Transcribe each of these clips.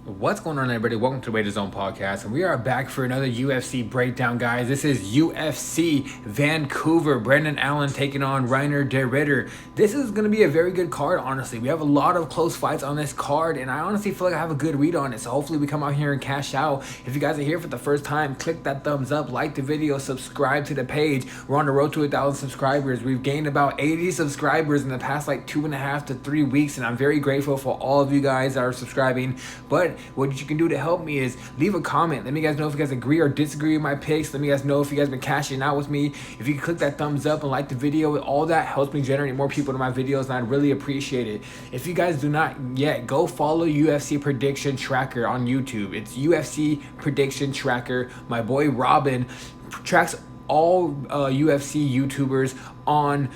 What's going on, everybody? Welcome to the Weight Zone podcast, and we are back for another UFC breakdown, guys. This is UFC Vancouver. Brendan Allen taking on Reinier de Ridder. This is going to be a very good card, honestly. We have a lot of close fights on this card, and I honestly feel like I have a good read on it, so hopefully we come out here and cash out. If you guys are here for the first time, click that thumbs up, like the video, subscribe to the page. We're on the road to 1,000 subscribers. We've gained about 80 subscribers in the past like 2.5 to 3 weeks, and I'm very grateful for all of you guys that are subscribing. But what you can do to help me is leave a comment. Let me guys know if you guys agree or disagree with my picks. Let me guys know if you guys been cashing out with me. If you can click that thumbs up and like the video, all that helps me generate more people to my videos, and I'd really appreciate it. If you guys do not yet, go follow UFC Prediction Tracker on YouTube. It's UFC Prediction Tracker. My boy Robin tracks all UFC YouTubers on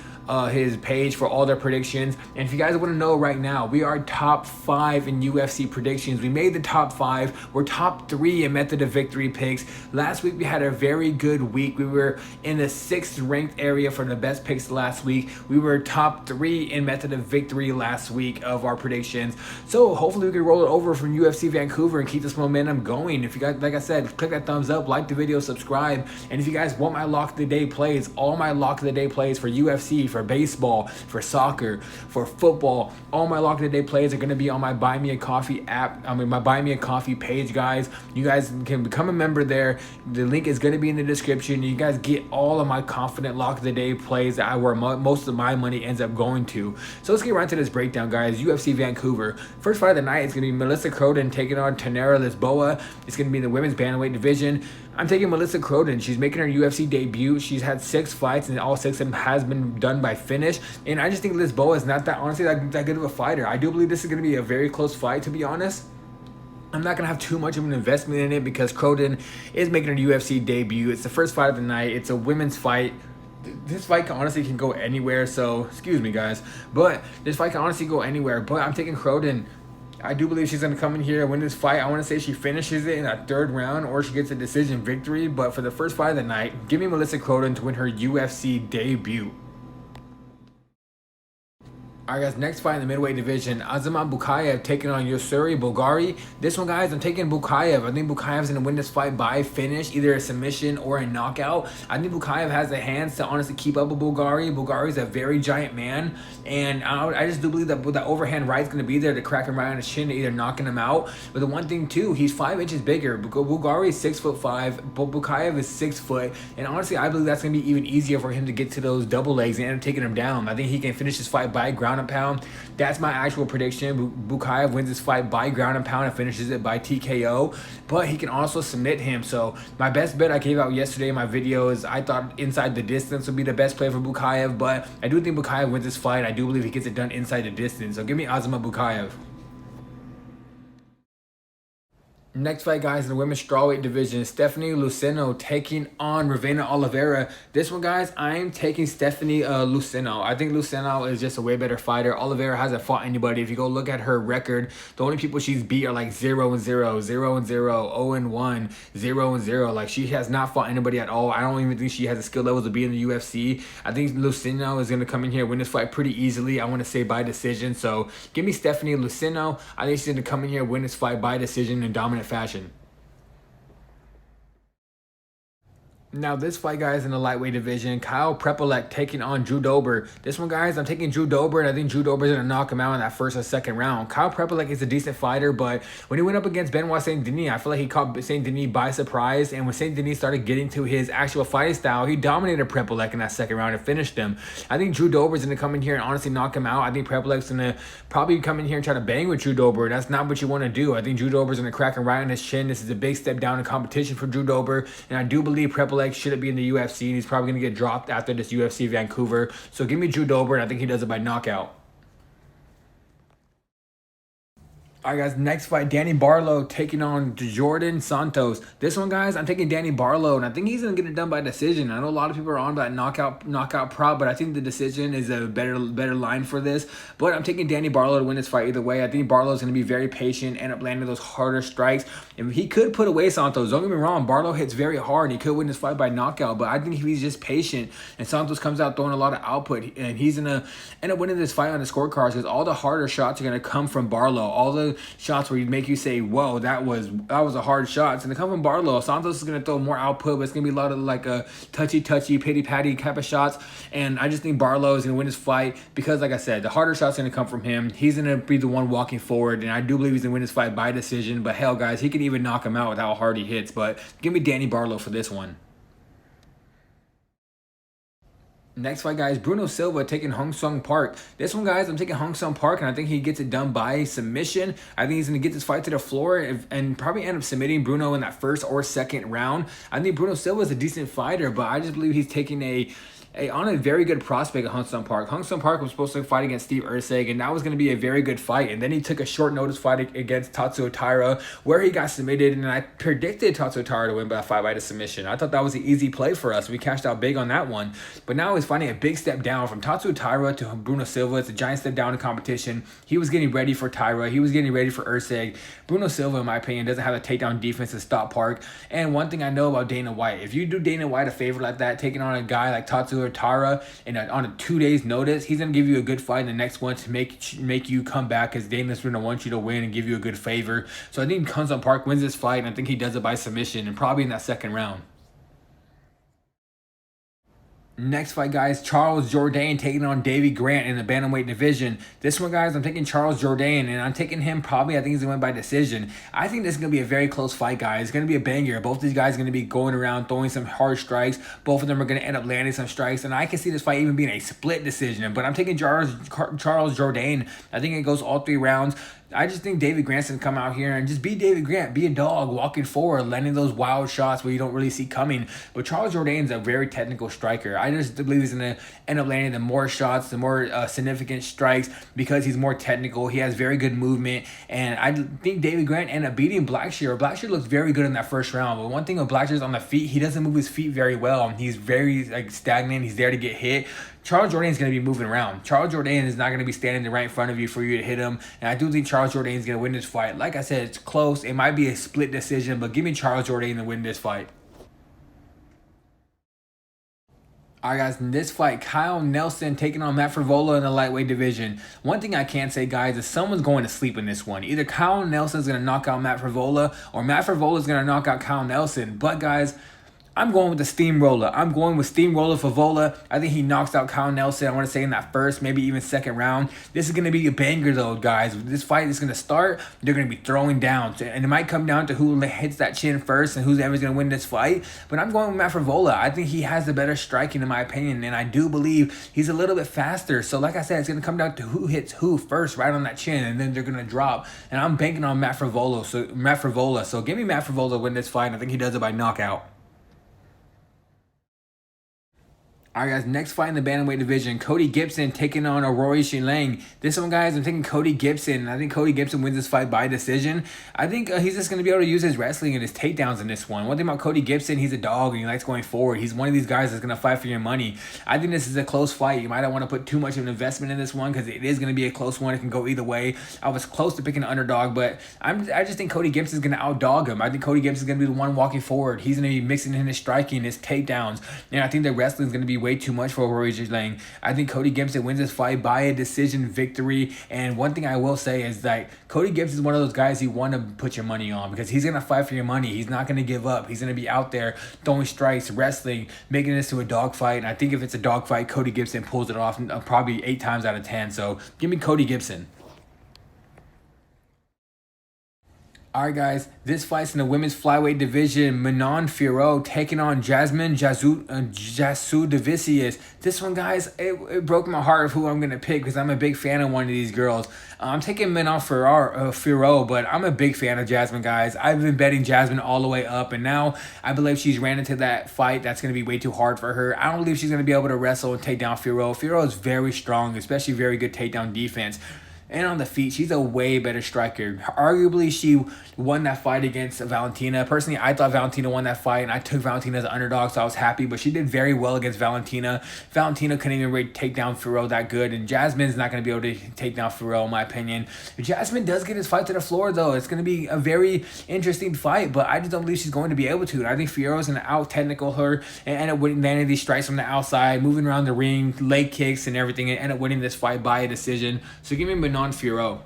his page for all their predictions. And if you guys want to know right now, we are top 5 in UFC predictions. We made the top 5. We're top 3 in method of victory picks. Last week we had a very good week. We were in the 6th ranked area for the best picks last week. We were top 3 in method of victory last week of our predictions. So hopefully we can roll it over from UFC Vancouver and keep this momentum going. If you guys, like I said, click that thumbs up, like the video, subscribe. And if you guys want my lock of the day plays, all my lock of the day plays for UFC, for baseball, for soccer, for football, all my lock of the day plays are going to be on my Buy Me a Coffee app. My Buy Me a Coffee page, guys. You guys can become a member there. The link is going to be in the description. You guys get all of my confident lock of the day plays that where most of my money ends up going to. So let's get right to this breakdown, guys. UFC Vancouver. First fight of the night is going to be Melissa Croden taking on Tanera Lisboa. It's going to be in the women's bantamweight division. I'm taking Melissa Croden. She's making her UFC debut. She's had 6 fights, and all 6 of them has been done by finish. And I just think Lisboa is not that, honestly, that good of a fighter. I do believe this is going to be a very close fight, to be honest. I'm not going to have too much of an investment in it because Croden is making her UFC debut. It's the first fight of the night. It's a women's fight. This fight honestly can go anywhere, so excuse me, guys. But this fight can honestly go anywhere. But I'm taking Croden. I do believe she's going to come in here and win this fight. I want to say she finishes it in a 3rd round or she gets a decision victory. But for the first fight of the night, give me Melissa Croden to win her UFC debut. Alright, guys, next fight in the midweight division, Azamat Bukayev taking on Yusuri Bulgari. This one, guys, I'm taking Bukayev. I think Bukayev's going to win this fight by finish, either a submission or a knockout. I think Bukayev has the hands to honestly keep up with Bulgari. Bulgari's a very giant man, and I just do believe that the overhand right's going to be there to crack him right on his chin, either knocking him out. But the one thing, too, he's 5 inches bigger. Bulgari is 6'5", but Bukayev is 6 foot, and honestly, I believe that's going to be even easier for him to get to those double legs and end up taking him down. I think he can finish this fight by ground and pound. That's my actual prediction. Bukayev wins this fight by ground and pound and finishes it by TKO, but he can also submit him. So my best bet I gave out yesterday in my video is I thought inside the distance would be the best play for Bukayev, but I do think Bukayev wins this fight. I do believe he gets it done inside the distance. So give me Azamat Bukayev. Next fight, guys, in the women's strawweight division, Stephanie Luceno taking on Ravena Oliveira. This one, guys, I'm taking Stephanie Luceno. I think Luceno is just a way better fighter. Oliveira hasn't fought anybody. If you go look at her record, the only people she's beat are like 0-0, 0-0, 0-1, 0-0. Like, she has not fought anybody at all. I don't even think she has the skill level to be in the UFC. I think Luceno is going to come in here and win this fight pretty easily. I want to say by decision. So give me Stephanie Luceno. I think she's going to come in here and win this fight by decision and dominant fashion. Now this fight, guys, in the lightweight division, Kyle Prepolek taking on Drew Dober. This one, guys, I'm taking Drew Dober, and I think Drew Dober is going to knock him out in that 1st or 2nd round. Kyle Prepolek is a decent fighter, but when he went up against Benoit Saint Denis, I feel like he caught Saint Denis by surprise, and when Saint Denis started getting to his actual fighting style, he dominated Prepolek in that 2nd round and finished him. I think Drew Dober is going to come in here and honestly knock him out. I think Prepolek's going to probably come in here and try to bang with Drew Dober. That's not what you want to do. I think Drew Dober is going to crack him right on his chin. This is a big step down in competition for Drew Dober, and I do believe Prepolek shouldn't be in the UFC, and he's probably going to get dropped after this UFC Vancouver. So give me Drew Dober, and I think he does it by knockout. Alright, guys, next fight, Danny Barlow taking on Jordan Santos. This one, guys, I'm taking Danny Barlow, and I think he's going to get it done by decision. I know a lot of people are on that knockout prop, but I think the decision is a better line for this. But I'm taking Danny Barlow to win this fight either way. I think Barlow is going to be very patient, end up landing those harder strikes. And he could put away Santos. Don't get me wrong, Barlow hits very hard. He could win this fight by knockout, but I think if he's just patient and Santos comes out throwing a lot of output, and he's going to end up winning this fight on the scorecards because all the harder shots are going to come from Barlow. All the shots where you make you say, whoa, that was a hard shot. It's going to come from Barlow. Santos is going to throw more output, but it's going to be a lot of like a touchy, pitty-patty type of shots. And I just think Barlow is going to win this fight because, like I said, the harder shots are going to come from him. He's going to be the one walking forward, and I do believe he's going to win this fight by decision. But hell, guys, he can even knock him out with how hard he hits. But give me Danny Barlow for this one. Next fight, guys, Bruno Silva taking Hong Sung Park. This one, guys, I'm taking Hong Sung Park, and I think he gets it done by submission. I think he's going to get this fight to the floor and probably end up submitting Bruno in that first or second round. I think Bruno Silva is a decent fighter, but I just believe he's taking on a very good prospect at Hong Sung Park. Hong Sung Park was supposed to fight against Steve Erceg, and that was going to be a very good fight. And then he took a short notice fight against Tatsuo Taira, where he got submitted, and I predicted Tatsuo Taira to win by a fight by the submission. I thought that was an easy play for us. We cashed out big on that one. But now he's fighting a big step down from Tatsuo Taira to Bruno Silva. It's a giant step down in competition. He was getting ready for Taira. He was getting ready for Erceg. Bruno Silva, in my opinion, doesn't have a takedown defense to stop Park. And one thing I know about Dana White, if you do Dana White a favor like that, taking on a guy like Tatsuo Taira on a 2 days notice, he's going to give you a good fight in the next one to make you come back, because Dana's going to want you to win and give you a good favor. So I think Hong Sung Park wins this fight, and I think he does it by submission and probably in that second round. Next fight, guys, Charles Jourdain taking on Davey Grant in the bantamweight division. This one, guys, I'm taking Charles Jourdain, and I'm taking him probably, I think he's going to win by decision. I think this is going to be a very close fight, guys. It's going to be a banger. Both these guys are going to be going around throwing some hard strikes. Both of them are going to end up landing some strikes, and I can see this fight even being a split decision. But I'm taking Charles Jourdain. I think it goes all 3 rounds. I just think David Grant's going to come out here and just be David Grant, be a dog, walking forward, landing those wild shots where you don't really see coming. But Charles Jourdain's a very technical striker. I just believe he's going to end up landing the more shots, the more significant strikes, because he's more technical. He has very good movement, and I think David Grant ended up beating Blackshear. Blackshear looks very good in that first round, but one thing with Blackshear's on the feet, he doesn't move his feet very well. He's very stagnant. He's there to get hit. Charles Jourdain is going to be moving around. Charles Jourdain is not going to be standing right in front of you for you to hit him. And I do think Charles Jourdain is going to win this fight. Like I said, it's close. It might be a split decision, but give me Charles Jourdain to win this fight. All right, guys, in this fight, Kyle Nelson taking on Matt Frevola in the lightweight division. One thing I can say, guys, is someone's going to sleep in this one. Either Kyle Nelson is going to knock out Matt Frevola, or Matt Frevola is going to knock out Kyle Nelson. But, guys, I'm going with the steamroller. I'm going with steamroller Frevola. I think he knocks out Kyle Nelson, I want to say in that first, maybe even second round. This is going to be a banger, though, guys. This fight is going to start. They're going to be throwing down. And it might come down to who hits that chin first and who's ever going to win this fight. But I'm going with Matt Frevola. I think he has the better striking, in my opinion. And I do believe he's a little bit faster. So, like I said, it's going to come down to who hits who first right on that chin. And then they're going to drop. And I'm banking on Matt Frevola. So give me Matt Frevola to win this fight. I think he does it by knockout. All right, guys, next fight in the bantamweight division, Cody Gibson taking on Aroy Shilang. This one, guys, I'm taking Cody Gibson. I think Cody Gibson wins this fight by decision. I think he's just going to be able to use his wrestling and his takedowns in this one. One thing about Cody Gibson, he's a dog and he likes going forward. He's one of these guys that's going to fight for your money. I think this is a close fight. You might not want to put too much of an investment in this one because it is going to be a close one. It can go either way. I was close to picking an underdog, but I just think Cody Gibson's going to outdog him. I think Cody Gibson's going to be the one walking forward. He's going to be mixing in his striking, his takedowns, and I think the wrestling is going to be way too much for Aroy Shilang. I think Cody Gibson wins this fight by a decision victory. And one thing I will say is that Cody Gibson is one of those guys you want to put your money on because he's going to fight for your money. He's not going to give up. He's going to be out there throwing strikes, wrestling, making this to a dogfight. And I think if it's a dogfight, Cody Gibson pulls it off probably 8 times out of 10. So give me Cody Gibson. Alright, guys, this fight's in the women's flyweight division. Manon Fiorot taking on Jasmine Jasudavicius. This one, guys, it broke my heart of who I'm going to pick because I'm a big fan of one of these girls. I'm taking Manon Fiorot, but I'm a big fan of Jasmine, guys. I've been betting Jasmine all the way up, and now I believe she's ran into that fight that's going to be way too hard for her. I don't believe she's going to be able to wrestle and take down Fiorot. Fiorot is very strong, especially very good takedown defense. And on the feet, she's a way better striker. Arguably, she won that fight against Valentina. Personally, I thought Valentina won that fight, and I took Valentina as an underdog, so I was happy. But she did very well against Valentina. Valentina couldn't even really take down Fiorot that good, and Jasmine's not going to be able to take down Fiorot, in my opinion. If Jasmine does get this fight to the floor, though, it's going to be a very interesting fight, but I just don't believe she's going to be able to. And I think Fiorot's going to out-technical her and end up landing these strikes from the outside, moving around the ring, leg kicks and everything, and end up winning this fight by a decision. So give me Manon Fiorot.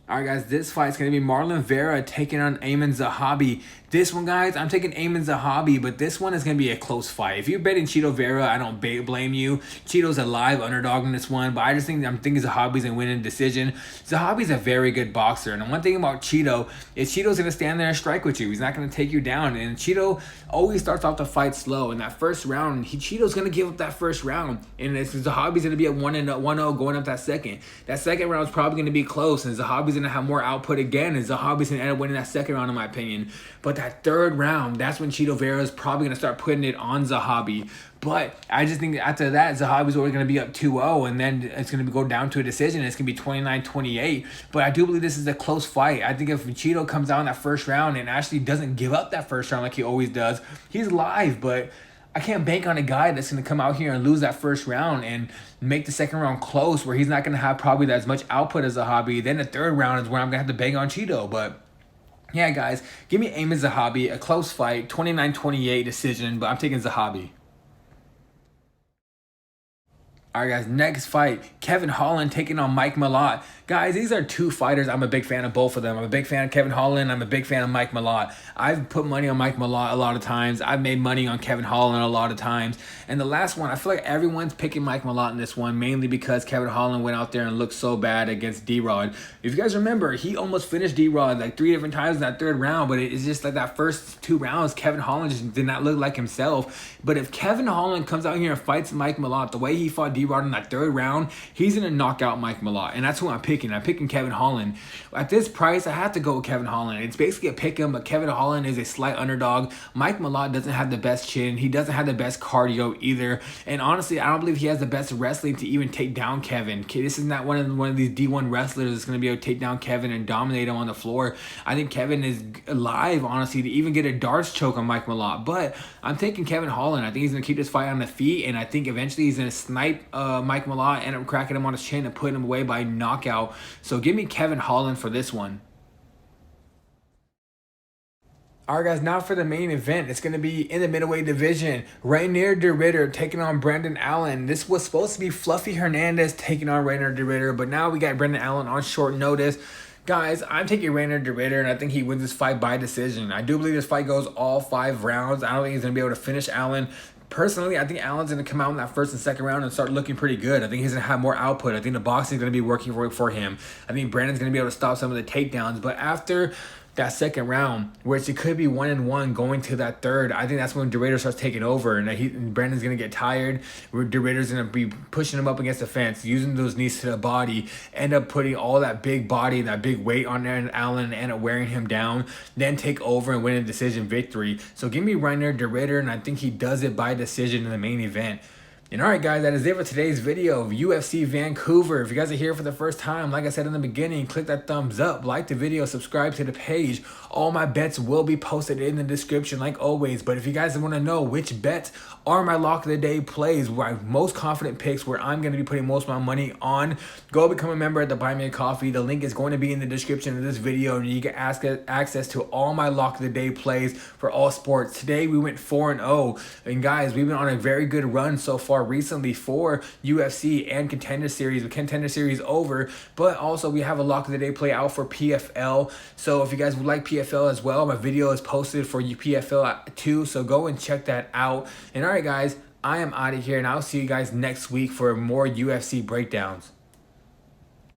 All right, guys, this fight's going to be Marlon Vera taking on Aiemann Zahabi. This one, guys, I'm taking Aiemann Zahabi, but this one is going to be a close fight. If you're betting Chito Vera, I don't blame you. Chito's a live underdog in this one, but I'm thinking Zahabi's going to win in decision. Zahabi's a very good boxer, and one thing about Chito is Chito's going to stand there and strike with you. He's not going to take you down, and Chito always starts off the fight slow. In that first round, Chito's going to give up that first round, and Zahabi's going to be at 1-0 going up that second. That second round is probably going to be close, and Zahabi's going to have more output again, and Zahabi's going to end up winning that second round, in my opinion. But that third round, that's when Chito Vera is probably going to start putting it on Zahabi. But I just think after that, Zahabi's already going to be up 2-0, and then it's going to go down to a decision. It's going to be 29-28. But I do believe this is a close fight. I think if Chito comes out in that first round and actually doesn't give up that first round like he always does, he's live. But I can't bank on a guy that's going to come out here and lose that first round and make the second round close, where he's not going to have probably as much output as Zahabi. Then the third round is where I'm going to have to bank on Chito. But yeah, guys, give me Aiemann Zahabi, a close fight, 29-28 decision, but I'm taking Zahabi. All right, guys, next fight, Kevin Holland taking on Mike Malott. Guys, these are two fighters. I'm a big fan of both of them. I'm a big fan of Kevin Holland. I'm a big fan of Mike Malott. I've put money on Mike Malott a lot of times. I've made money on Kevin Holland a lot of times. And the last one, I feel like everyone's picking Mike Malott in this one, mainly because Kevin Holland went out there and looked so bad against D-Rod. If you guys remember, he almost finished D-Rod like 3 different times in that third round, but it's just like that first 2 rounds, Kevin Holland just did not look like himself. But if Kevin Holland comes out here and fights Mike Malott the way he fought D-Rod in that third round, he's going to knock out Mike Malott. And that's who I'm picking. I'm picking Kevin Holland. At this price, I have to go with Kevin Holland. It's basically a pick 'em, but Kevin Holland is a slight underdog. Mike Malott doesn't have the best chin. He doesn't have the best cardio either. And honestly, I don't believe he has the best wrestling to even take down Kevin. This is not one of these D1 wrestlers that's going to be able to take down Kevin and dominate him on the floor. I think Kevin is alive, honestly, to even get a darts choke on Mike Malott. But I'm taking Kevin Holland. I think he's going to keep this fight on the feet, and I think eventually he's going to snipe Mike Malott, end up cracking him on his chin and putting him away by knockout. So give me Kevin Holland for this one. All right, guys, now for the main event. It's going to be in the middleweight division. Reinier de Ridder taking on Brendan Allen. This was supposed to be Fluffy Hernandez taking on Reinier de Ridder, but now we got Brendan Allen on short notice. Guys, I'm taking Reinier de Ridder, and I think he wins this fight by decision. I do believe this fight goes all 5 rounds. I don't think he's going to be able to finish Allen. Personally, I think Allen's going to come out in that first and second round and start looking pretty good. I think he's going to have more output. I think the boxing is going to be working for him. I think Brandon's going to be able to stop some of the takedowns. But after that second round, which it could be 1-1 going to that third, I think that's when de Ridder starts taking over, and Brandon's going to get tired. De Ridder's going to be pushing him up against the fence, using those knees to the body, end up putting all that big body and that big weight on Aaron Allen and end up wearing him down, then take over and win a decision victory. So give me Reinier de Ridder, and I think he does it by decision in the main event. And alright, guys, that is it for today's video of UFC Vancouver. If you guys are here for the first time, like I said in the beginning, click that thumbs up, like the video, subscribe to the page. All my bets will be posted in the description like always. But if you guys want to know which bets are my lock of the day plays, my most confident picks, where I'm going to be putting most of my money on, go become a member at the Buy Me a Coffee. The link is going to be in the description of this video, and you get access to all my lock of the day plays for all sports. Today we went 4-0, and guys, we've been on a very good run so far recently for UFC and Contender Series. The Contender Series over, but also we have a lock of the day play out for PFL. So if you guys would like PFL as well, my video is posted for you PFL too, so go and check that out. And alright, guys, I am out of here, and I'll see you guys next week for more UFC breakdowns.